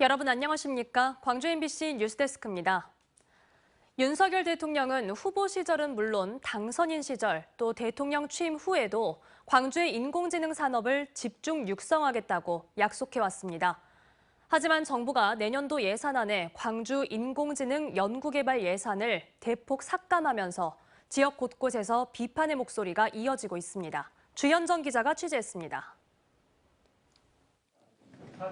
여러분 안녕하십니까? 광주 MBC 뉴스데스크입니다. 윤석열 대통령은 후보 시절은 물론 당선인 시절 또 대통령 취임 후에도 광주의 인공지능 산업을 집중 육성하겠다고 약속해왔습니다. 하지만 정부가 내년도 예산안에 광주 인공지능 연구개발 예산을 대폭 삭감하면서 지역 곳곳에서 비판의 목소리가 이어지고 있습니다. 주현정 기자가 취재했습니다.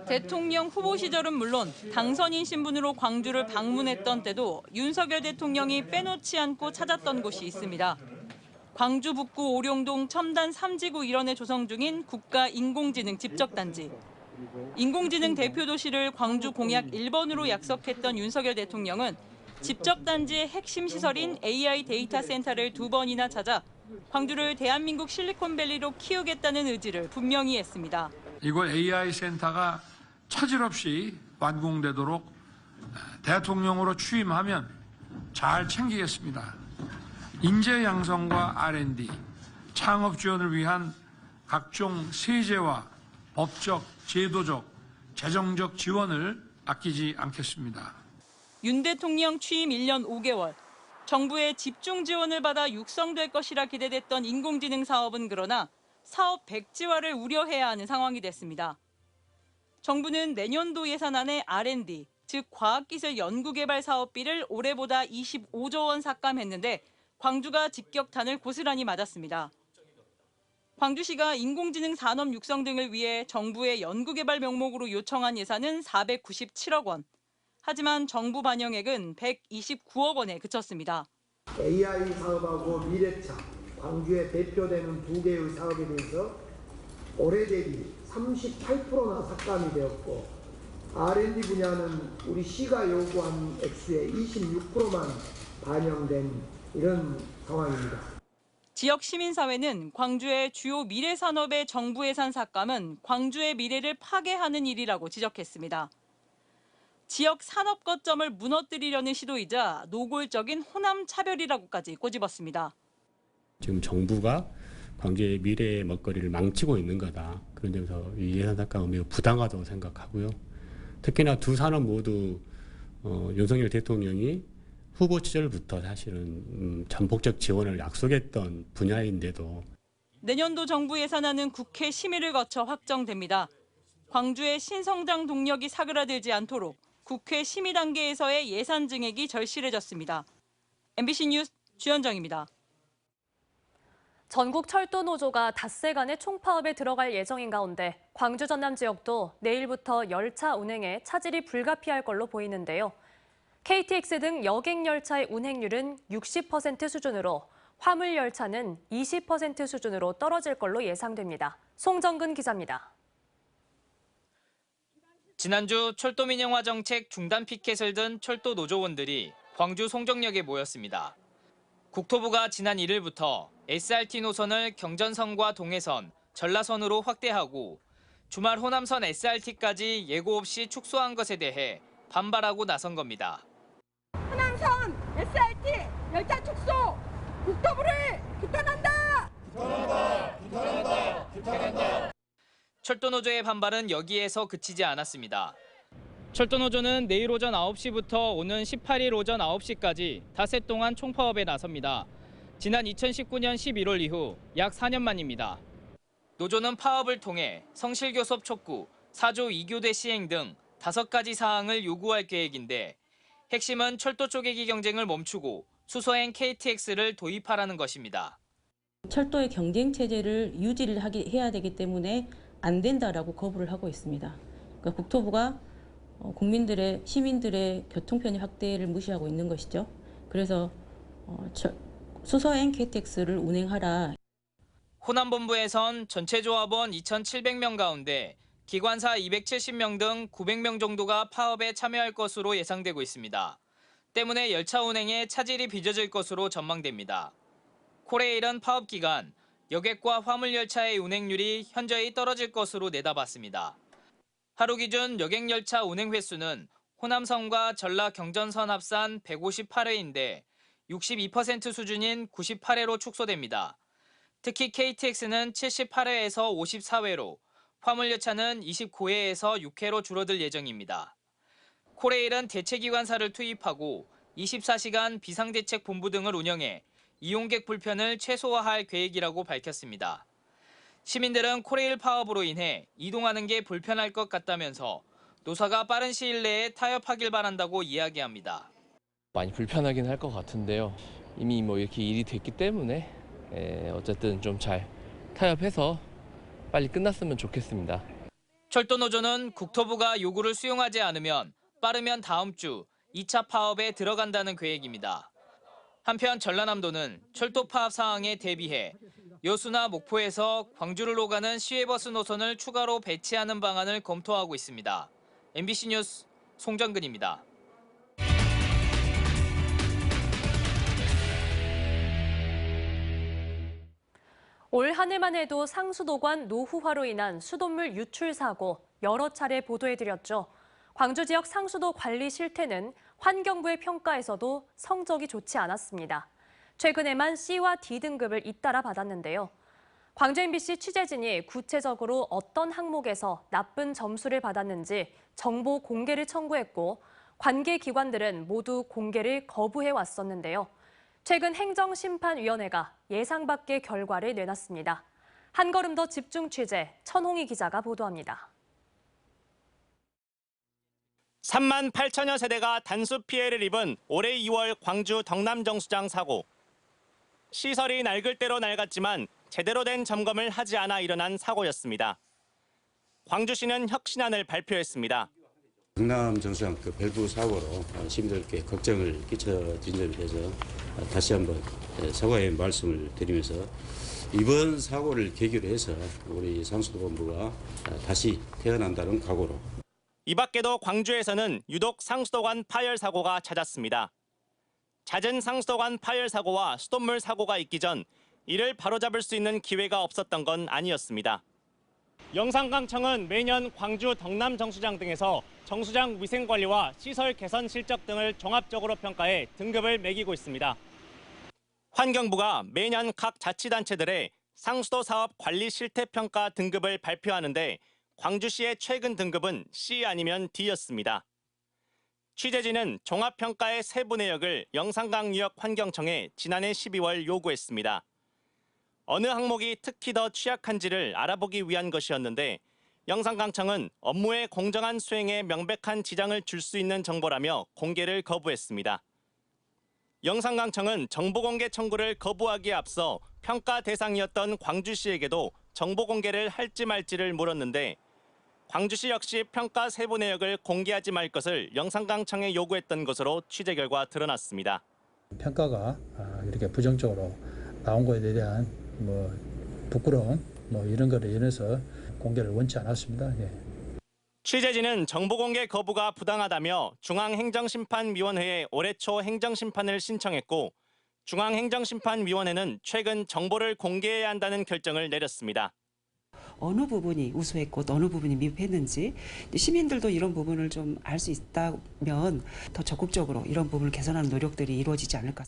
대통령 후보 시절은 물론 당선인 신분으로 광주를 방문했던 때도 윤석열 대통령이 빼놓지 않고 찾았던 곳이 있습니다. 광주 북구 오룡동 첨단 3지구 일원에 조성 중인 국가인공지능 집적단지. 인공지능 대표 도시를 광주 공약 1번으로 약속했던 윤석열 대통령은 집적단지의 핵심 시설인 AI 데이터 센터를 2번이나 찾아 광주를 대한민국 실리콘밸리로 키우겠다는 의지를 분명히 했습니다. 이곳 AI 센터가 차질 없이 완공되도록 대통령으로 취임하면 잘 챙기겠습니다. 인재 양성과 R&D, 창업 지원을 위한 각종 세제와 법적, 제도적, 재정적 지원을 아끼지 않겠습니다. 윤 대통령 취임 1년 5개월, 정부의 집중 지원을 받아 육성될 것이라 기대됐던 인공지능 사업은 그러나 사업 백지화를 우려해야 하는 상황이 됐습니다. 정부는 내년도 예산안에 R&D, 즉 과학기술 연구개발 사업비를 올해보다 25조 원 삭감했는데 광주가 직격탄을 고스란히 맞았습니다. 광주시가 인공지능 산업 육성 등을 위해 정부의 연구개발 명목으로 요청한 예산은 497억 원. 하지만 정부 반영액은 129억 원에 그쳤습니다. AI 사업하고 미래차, 광주에 대표되는 두 개의 사업에 대해서 올해 대비 38%나 삭감이 되었고 R&D 분야는 우리 시가 요구한 액수의 26%만 반영된 이런 상황입니다. 지역 시민사회는 광주의 주요 미래 산업의 정부 예산 삭감은 광주의 미래를 파괴하는 일이라고 지적했습니다. 지역 산업 거점을 무너뜨리려는 시도이자 노골적인 호남 차별이라고까지 꼬집었습니다. 지금 정부가 광주의 미래의 먹거리를 망치고 있는 거다. 그런 점에서 이 예산 삭감은 매우 부당하다고 생각하고요. 특히나 두 산업 모두 윤석열 대통령이 후보 시절부터 사실은 전폭적 지원을 약속했던 분야인데도 내년도 정부 예산안은 국회 심의를 거쳐 확정됩니다. 광주의 신성장 동력이 사그라들지 않도록 국회 심의 단계에서의 예산 증액이 절실해졌습니다. MBC 뉴스 주현정입니다. 전국 철도 노조가 닷새간의 총파업에 들어갈 예정인 가운데 광주 전남 지역도 내일부터 열차 운행에 차질이 불가피할 걸로 보이는데요. KTX 등 여객 열차의 운행률은 60% 수준으로 화물 열차는 20% 수준으로 떨어질 걸로 예상됩니다. 송정근 기자입니다. 지난주 철도 민영화 정책 중단 피켓을 든 철도 노조원들이 광주 송정역에 모였습니다. 국토부가 지난 1일부터 SRT 노선을 경전선과 동해선, 전라선으로 확대하고 주말 호남선 SRT까지 예고 없이 축소한 것에 대해 반발하고 나선 겁니다. 호남선 SRT 열차 축소! 국토부를 규탄한다! 규탄한다. 철도노조의 반발은 여기에서 그치지 않았습니다. 철도노조는 내일 오전 9시부터 오는 18일 오전 9시까지 닷새 동안 총파업에 나섭니다. 지난 2019년 11월 이후 약 4년 만입니다. 노조는 파업을 통해 성실교섭 촉구, 4조 2교대 시행 등 5가지 사항을 요구할 계획인데 핵심은 철도 쪼개기 경쟁을 멈추고 수소행 KTX를 도입하라는 것입니다. 철도의 경쟁 체제를 유지를 해야 되기 때문에 안 된다라고 거부를 하고 있습니다. 그러니까 국토부가 시민들의 교통 편의 확대를 무시하고 있는 것이죠. 그래서 수소행 KTX를 운행하라. 호남본부에선 전체 조합원 2,700명 가운데 기관사 270명 등 900명 정도가 파업에 참여할 것으로 예상되고 있습니다. 때문에 열차 운행에 차질이 빚어질 것으로 전망됩니다. 코레일은 파업 기간 여객과 화물 열차의 운행률이 현저히 떨어질 것으로 내다봤습니다. 하루 기준 여객 열차 운행 회수는 호남선과 전라 경전선 합산 158회인데 62% 수준인 98회로 축소됩니다. 특히 KTX는 78회에서 54회로, 화물열차는 29회에서 6회로 줄어들 예정입니다. 코레일은 대체기관사를 투입하고 24시간 비상대책본부 등을 운영해 이용객 불편을 최소화할 계획이라고 밝혔습니다. 시민들은 코레일 파업으로 인해 이동하는 게 불편할 것 같다면서 노사가 빠른 시일 내에 타협하길 바란다고 이야기합니다. 많이 불편하긴 할 것 같은데요. 이미 이렇게 일이 됐기 때문에 어쨌든 좀 잘 타협해서 빨리 끝났으면 좋겠습니다. 철도노조는 국토부가 요구를 수용하지 않으면 빠르면 다음 주 2차 파업에 들어간다는 계획입니다. 한편 전라남도는 철도 파업 상황에 대비해 여수나 목포에서 광주를 오가는 시외버스 노선을 추가로 배치하는 방안을 검토하고 있습니다. MBC 뉴스 송정근입니다. 올 한 해만 해도 상수도관 노후화로 인한 수돗물 유출 사고 여러 차례 보도해드렸죠. 광주 지역 상수도 관리 실태는 환경부의 평가에서도 성적이 좋지 않았습니다. 최근에만 C와 D 등급을 잇따라 받았는데요. 광주 MBC 취재진이 구체적으로 어떤 항목에서 나쁜 점수를 받았는지 정보 공개를 청구했고 관계 기관들은 모두 공개를 거부해 왔었는데요. 최근 행정심판위원회가 예상 밖의 결과를 내놨습니다. 한 걸음 더 집중 취재, 천홍희 기자가 보도합니다. 3만 8천여 세대가 단수 피해를 입은 올해 2월 광주 덕남정수장 사고. 시설이 낡을 대로 낡았지만 제대로 된 점검을 하지 않아 일어난 사고였습니다. 광주시는 혁신안을 발표했습니다. 덕남정수장 밸브 사고로 시민들께 걱정을 끼쳐준 점에 대해서 다시 한번 사과의 말씀을 드리면서 이번 사고를 계기로 해서 우리 상수도본부가 다시 태어난다는 각오로. 이 밖에도 광주에서는 유독 상수도관 파열 사고가 잦았습니다. 잦은 상수도관 파열 사고와 수돗물 사고가 있기 전 이를 바로잡을 수 있는 기회가 없었던 건 아니었습니다. 영산강청은 매년 광주 덕남정수장 등에서 정수장 위생관리와 시설 개선 실적 등을 종합적으로 평가해 등급을 매기고 있습니다. 환경부가 매년 각 자치단체들의 상수도 사업 관리 실태 평가 등급을 발표하는데 광주시의 최근 등급은 C 아니면 D였습니다. 취재진은 종합평가의 세부 내역을 영산강유역환경청에 지난해 12월 요구했습니다. 어느 항목이 특히 더 취약한지를 알아보기 위한 것이었는데 영산강청은 업무의 공정한 수행에 명백한 지장을 줄 수 있는 정보라며 공개를 거부했습니다. 영산강청은 정보공개 청구를 거부하기에 앞서 평가 대상이었던 광주시에게도 정보 공개를 할지 말지를 물었는데 광주시 역시 평가 세부 내역을 공개하지 말 것을 영산강청에 요구했던 것으로 취재 결과 드러났습니다. 평가가 이렇게 부정적으로 나온 것에 대한 부끄러움 이런 거를 인해서 공개를 원치 않았습니다. 예. 취재진은 정보공개 거부가 부당하다며 중앙행정심판위원회에 올해 초 행정심판을 신청했고 중앙행정심판위원회는 최근 정보를 공개해야 한다는 결정을 내렸습니다. 어느 부분이 우수했고 어느 부분이 미흡했는지 시민들도 이런 부분을 좀 알 수 있다면 더 적극적으로 이런 부분을 개선하는 노력들이 이루어지지 않을까.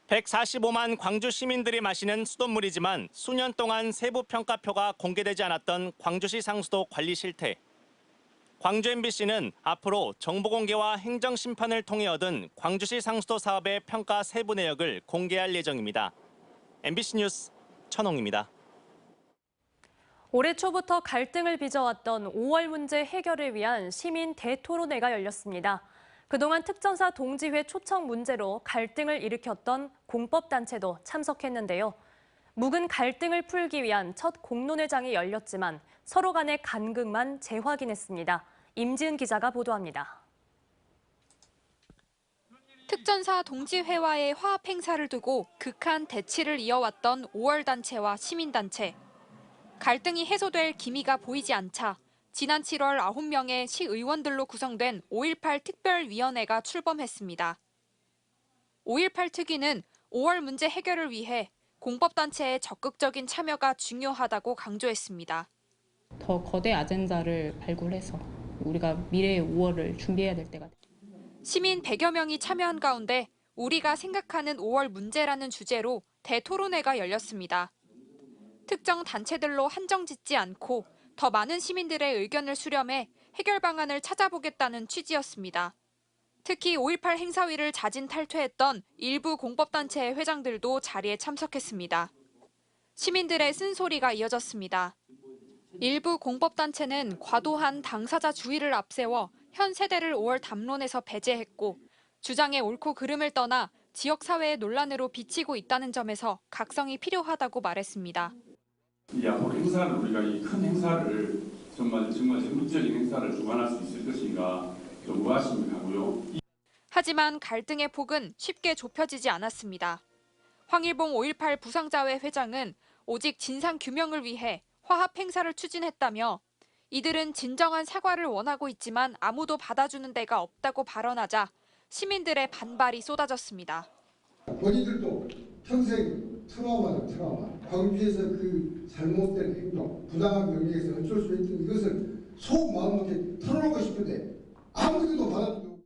145만 광주 시민들이 마시는 수돗물이지만 수년 동안 세부 평가표가 공개되지 않았던 광주시 상수도 관리 실태. 광주 MBC는 앞으로 정보공개와 행정심판을 통해 얻은 광주시 상수도 사업의 평가 세부 내역을 공개할 예정입니다. MBC 뉴스 천홍입니다. 올해 초부터 갈등을 빚어왔던 5월 문제 해결을 위한 시민 대토론회가 열렸습니다. 그동안 특전사 동지회 초청 문제로 갈등을 일으켰던 공법단체도 참석했는데요. 묵은 갈등을 풀기 위한 첫 공론회장이 열렸지만 서로 간의 간극만 재확인했습니다. 임지은 기자가 보도합니다. 특전사 동지회와의 화합 행사를 두고 극한 대치를 이어왔던 5월 단체와 시민단체. 갈등이 해소될 기미가 보이지 않자 지난 7월 9명의 시의원들로 구성된 5.18 특별위원회가 출범했습니다. 5.18 특위는 5월 문제 해결을 위해 공법단체의 적극적인 참여가 중요하다고 강조했습니다. 더 거대 아젠다를 발굴해서 우리가 미래의 5월을 준비해야 될 때가 됐습니다. 시민 100여 명이 참여한 가운데 우리가 생각하는 5월 문제라는 주제로 대토론회가 열렸습니다. 특정 단체들로 한정짓지 않고 더 많은 시민들의 의견을 수렴해 해결 방안을 찾아보겠다는 취지였습니다. 특히 5.18 행사위를 자진 탈퇴했던 일부 공법단체의 회장들도 자리에 참석했습니다. 시민들의 쓴소리가 이어졌습니다. 일부 공법단체는 과도한 당사자 주의를 앞세워 현 세대를 5월 담론에서 배제했고 주장의 옳고 그름을 떠나 지역사회의 논란으로 비치고 있다는 점에서 각성이 필요하다고 말했습니다. 이 앞으로 행사를 우리가 이 큰 행사를 정말 전국적인 행사를 주관할 수 있을 것인가 좀 의아심이 가고요. 하지만 갈등의 폭은 쉽게 좁혀지지 않았습니다. 황일봉 5.18 부상자회 회장은 오직 진상 규명을 위해 화합 행사를 추진했다며 이들은 진정한 사과를 원하고 있지만 아무도 받아주는 데가 없다고 발언하자 시민들의 반발이 쏟아졌습니다. 본인들도 평생 트라우마는 트라우마. 광주에서 그 잘못된 행동, 부당한 명령에서 어쩔 수 없는 이것을 속 마음 놓게 털어놓고 싶은데 아무도 받아주고.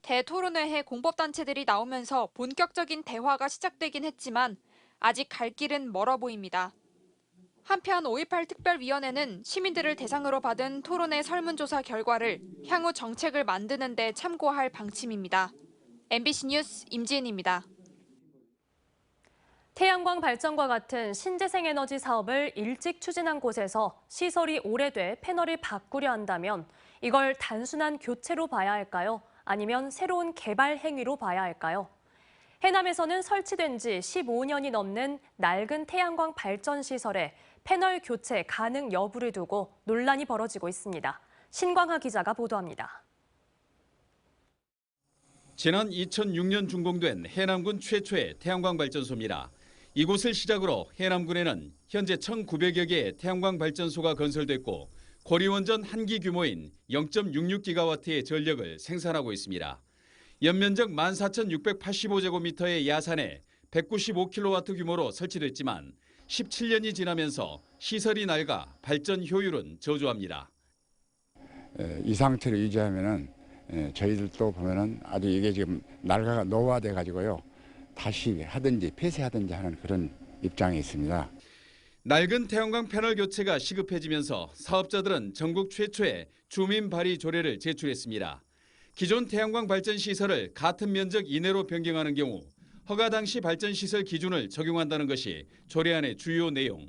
대토론회에 공법단체들이 나오면서 본격적인 대화가 시작되긴 했지만 아직 갈 길은 멀어 보입니다. 한편 5.18 특별위원회는 시민들을 대상으로 받은 토론회 설문조사 결과를 향후 정책을 만드는 데 참고할 방침입니다. MBC 뉴스 임지은입니다. 태양광 발전과 같은 신재생 에너지 사업을 일찍 추진한 곳에서 시설이 오래돼 패널을 바꾸려 한다면 이걸 단순한 교체로 봐야 할까요? 아니면 새로운 개발 행위로 봐야 할까요? 해남에서는 설치된 지 15년이 넘는 낡은 태양광 발전 시설에 패널 교체 가능 여부를 두고 논란이 벌어지고 있습니다. 신광하 기자가 보도합니다. 지난 2006년 준공된 해남군 최초의 태양광 발전소입니다. 이곳을 시작으로 해남군에는 현재 1,900여 개의 태양광 발전소가 건설됐고 고리원전 한 기 규모인 0.66기가와트의 전력을 생산하고 있습니다. 연면적 14,685제곱미터의 야산에 195kW 규모로 설치됐지만 17년이 지나면서 시설이 낡아 발전 효율은 저조합니다. 이 상태를 유지하면은 저희들도 보면은 아주 이게 지금 낡아가 노화돼 가지고요. 다시 하든지 폐쇄하든지 하는 그런 입장에 있습니다. 낡은 태양광 패널 교체가 시급해지면서 사업자들은 전국 최초의 주민 발의 조례를 제출했습니다. 기존 태양광 발전 시설을 같은 면적 이내로 변경하는 경우 허가 당시 발전 시설 기준을 적용한다는 것이 조례안의 주요 내용.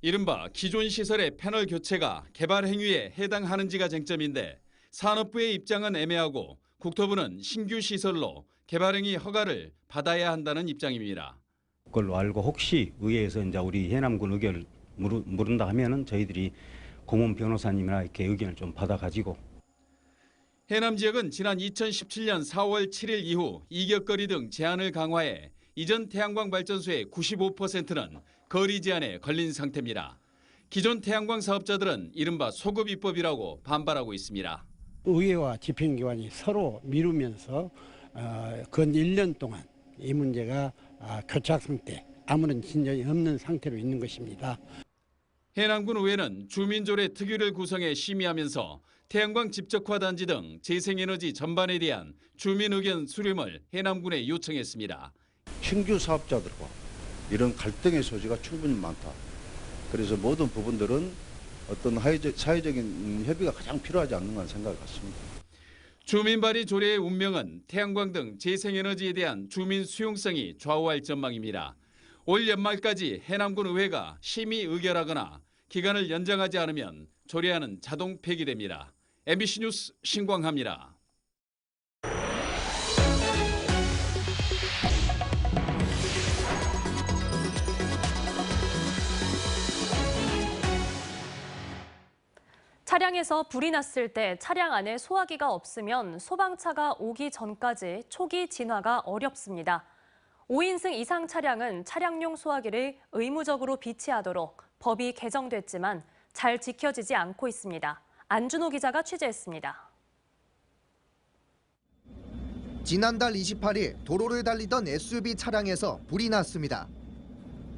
이른바 기존 시설의 패널 교체가 개발 행위에 해당하는지가 쟁점인데 산업부의 입장은 애매하고 국토부는 신규 시설로 개발 행위 허가를 받아야 한다는 입장입니다. 그걸로 알고 혹시 의회에서 이제 우리 해남군 의견을 물은다 하면은 저희들이 고문 변호사님이나 이렇게 의견을 좀 받아가지고. 해남 지역은 지난 2017년 4월 7일 이후 이격거리 등 제한을 강화해 이전 태양광 발전소의 95%는 거리 제한에 걸린 상태입니다. 기존 태양광 사업자들은 이른바 소급 입법이라고 반발하고 있습니다. 의회와 집행기관이 서로 미루면서 근 1년 동안 이 문제가 교착 상태, 아무런 진전이 없는 상태로 있는 것입니다. 해남군 의회는 주민조례 특위를 구성해 심의하면서 태양광 집적화 단지 등 재생에너지 전반에 대한 주민 의견 수렴을 해남군에 요청했습니다. 신규 사업자들과 이런 갈등의 소지가 충분히 많다. 그래서 모든 부분들은 어떤 사회적인 협의가 가장 필요하지 않는가 생각을 갖습니다. 주민 발의 조례의 운명은 태양광 등 재생에너지에 대한 주민 수용성이 좌우할 전망입니다. 올 연말까지 해남군 의회가 심의 의결하거나 기간을 연장하지 않으면 조례안은 자동 폐기됩니다. MBC 뉴스 신광하입니다. 차량에서 불이 났을 때 차량 안에 소화기가 없으면 소방차가 오기 전까지 초기 진화가 어렵습니다. 5인승 이상 차량은 차량용 소화기를 의무적으로 비치하도록 법이 개정됐지만 잘 지켜지지 않고 있습니다. 안준호 기자가 취재했습니다. 지난달 28일 도로를 달리던 SUV 차량에서 불이 났습니다.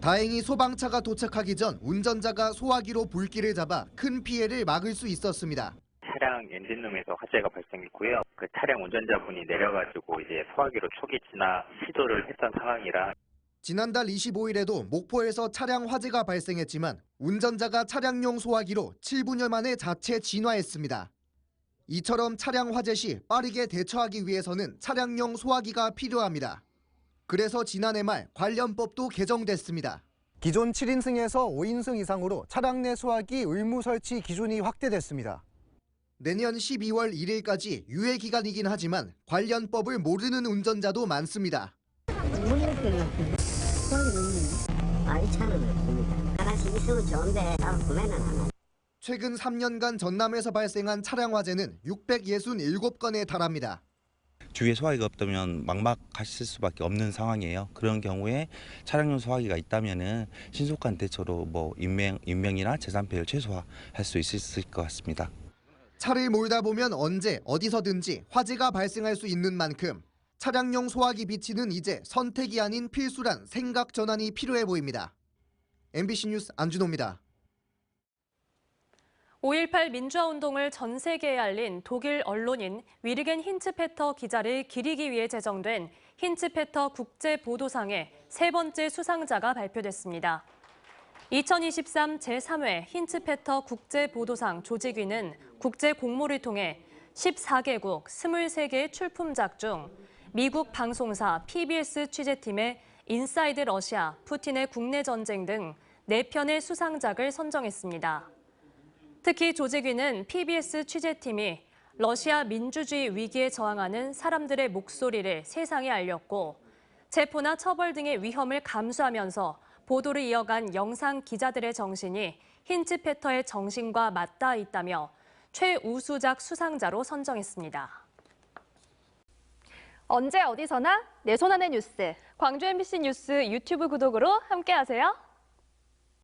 다행히 소방차가 도착하기 전 운전자가 소화기로 불길을 잡아 큰 피해를 막을 수 있었습니다. 차량 엔진룸에서 화재가 발생했고요. 그 차량 운전자분이 내려가지고 이제 소화기로 초기 진화 시도를 했던 상황이라. 지난달 25일에도 목포에서 차량 화재가 발생했지만 운전자가 차량용 소화기로 7분여 만에 자체 진화했습니다. 이처럼 차량 화재 시 빠르게 대처하기 위해서는 차량용 소화기가 필요합니다. 그래서 지난해 말 관련법도 개정됐습니다. 기존 7인승에서 5인승 이상으로 차량 내 소화기 의무 설치 기준이 확대됐습니다. 내년 12월 1일까지 유예 기간이긴 하지만 관련법을 모르는 운전자도 많습니다. 최근 3년간 전남에서 발생한 차량 화재는 667건에 달합니다. 주위에 소화기가 없다면 막막하실 수밖에 없는 상황이에요. 그런 경우에 차량용 소화기가 있다면은 신속한 대처로 인명이나 재산 피해를 최소화할 수 있을 것 같습니다. 차를 몰다 보면 언제 어디서든지 화재가 발생할 수 있는 만큼 차량용 소화기 비치는 이제 선택이 아닌 필수란 생각 전환이 필요해 보입니다. MBC 뉴스 안준호입니다. 5.18 민주화 운동을 전 세계에 알린 독일 언론인 위르겐 힌츠페터 기자를 기리기 위해 제정된 힌츠페터 국제보도상의 세 번째 수상자가 발표됐습니다. 2023 제3회 힌츠페터 국제보도상 조직위는 국제 공모를 통해 14개국 23개의 출품작 중 미국 방송사 PBS 취재팀의 인사이드 러시아, 푸틴의 국내 전쟁 등 4편의 수상작을 선정했습니다. 특히 조직위는 PBS 취재팀이 러시아 민주주의 위기에 저항하는 사람들의 목소리를 세상에 알렸고 체포나 처벌 등의 위험을 감수하면서 보도를 이어간 영상 기자들의 정신이 힌츠페터의 정신과 맞닿아 있다며 최우수작 수상자로 선정했습니다. 언제 어디서나 내 손 안의 뉴스. 광주 MBC 뉴스 유튜브 구독으로 함께하세요.